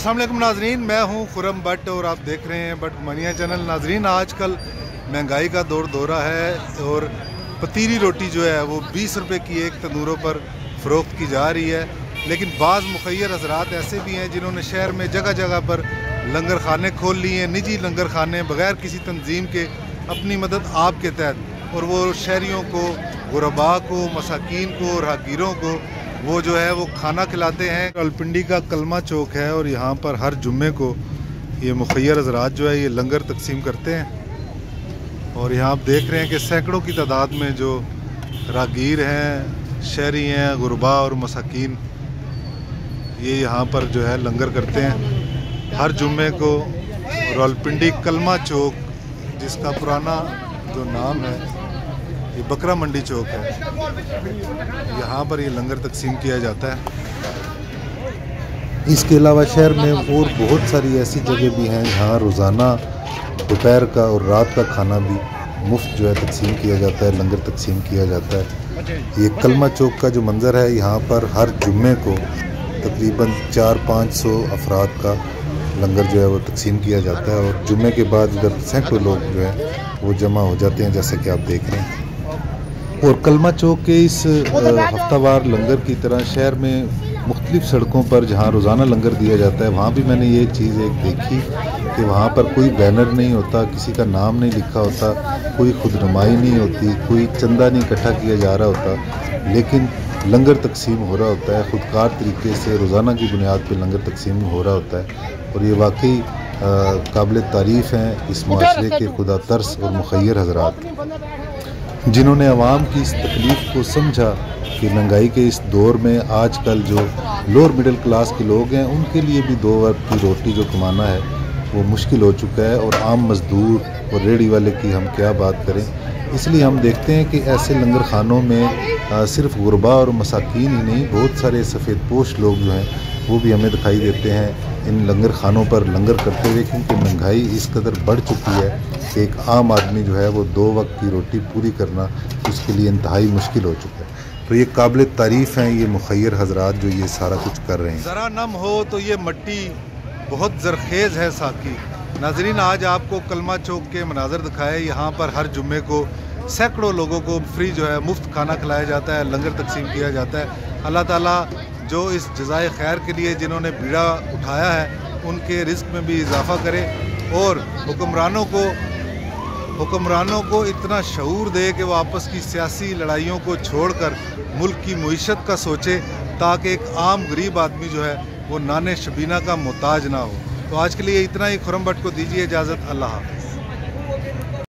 अस्सलाम वालेकुम नाजरीन, मैं हूं खुरम भट्ट और आप देख रहे हैं भट्ट मनिया चैनल। नाजरीन, आजकल महंगाई का दौर है और पतीली रोटी जो है वो 20 रुपए की एक तंदूरों पर फ़रोख्त की जा रही है। लेकिन बाज़ मुखय्यर हज़रात ऐसे भी हैं जिन्होंने शहर में जगह जगह पर लंगर खाने खोल लिए हैं, निजी लंगर खाने, बग़ैर किसी तंजीम के, अपनी मदद आप के तहत, और वो शहरियों को, गुरबा को, मसाकीन को, राहगीरों को वो जो है वो खाना खिलाते हैं। रावलपिंडी का कलमा चौक है और यहाँ पर हर जुम्मे को ये मुखय्यर हज़रात जो है ये लंगर तकसीम करते हैं। और यहाँ आप देख रहे हैं कि सैकड़ों की तादाद में जो राहगीर हैं, शहरी हैं, गुरबा और मसाकीन ये यहाँ पर जो है लंगर करते हैं हर जुम्मे को। रावलपिंडी कलमा चौक, जिसका पुराना जो नाम है ये बकरा मंडी चौक है, यहाँ पर ये लंगर तकसीम किया जाता है। इसके अलावा शहर में और बहुत सारी ऐसी जगह भी हैं जहाँ रोज़ाना दोपहर का और रात का खाना भी मुफ्त जो है तकसीम किया जाता है, लंगर तकसीम किया जाता है। ये कलमा चौक का जो मंज़र है, यहाँ पर हर जुम्मे को तकरीबन 400-500 अफराद का लंगर जो है वो तकसीम किया जाता है। और जुम्मे के बाद इधर सैकड़ों लोग जो है वो जमा हो जाते हैं, जैसे कि आप देख रहे हैं। और कलमा चौक के इस हफ्तावार लंगर की तरह शहर में मुख्तलिफ सड़कों पर जहाँ रोज़ाना लंगर दिया जाता है, वहाँ भी मैंने ये चीज़ एक देखी कि वहाँ पर कोई बैनर नहीं होता, किसी का नाम नहीं लिखा होता, कोई खुदनुमाई नहीं होती, कोई चंदा नहीं इकट्ठा किया जा रहा होता, लेकिन लंगर तकसीम हो रहा होता है। ख़ुदकार तरीके से रोज़ाना की बुनियाद पर लंगर तकसीम हो रहा होता है। और ये वाकई काबिल तारीफ़ हैं इस माशरे के खुदा तरस और मुखय्यर हज़रात, जिन्होंने अवाम की इस तकलीफ़ को समझा कि महंगाई के इस दौर में आजकल जो लोअर मिडिल क्लास के लोग हैं उनके लिए भी 2 वक्त की रोटी जो कमाना है वो मुश्किल हो चुका है, और आम मज़दूर और रेहड़ी वाले की हम क्या बात करें। इसलिए हम देखते हैं कि ऐसे लंगर खानों में सिर्फ गुरबा और मसाकीन ही नहीं, बहुत सारे सफ़ेद पोश लोग जो हैं वो भी हमें दिखाई देते हैं इन लंगर खानों पर लंगर करते हुए, क्योंकि महंगाई इस कदर बढ़ चुकी है कि एक आम आदमी जो है वो 2 वक्त की रोटी पूरी करना उसके लिए इंतहाई मुश्किल हो चुका है। तो ये काबिल तारीफ़ हैं ये मुखय्यर हज़रात जो ये सारा कुछ कर रहे हैं। ज़रा नम हो तो ये मट्टी बहुत ज़रखेज़ है साकी। नाज़रीन, आज आपको कलमा चौक के मनाज़र दिखाए। यहाँ पर हर जुम्मे को सैकड़ों लोगों को फ्री जो है मुफ्त खाना खिलाया जाता है, लंगर तकसीम किया जाता है। अल्लाह ताला जो इस जज़ाए खैर के लिए जिन्होंने बीड़ा उठाया है उनके रिज़्क़ में भी इजाफ़ा करे, और हुक्मरानों को इतना शऊर दे कि वो आपस की सियासी लड़ाइयों को छोड़कर मुल्क की मईशत का सोचे, ताकि एक आम गरीब आदमी जो है वो नाने शबीना का मोहताज ना हो। तो आज के लिए इतना ही। खुरम भट्ट को दीजिए इजाज़त। अल्लाह हाफ़िज़।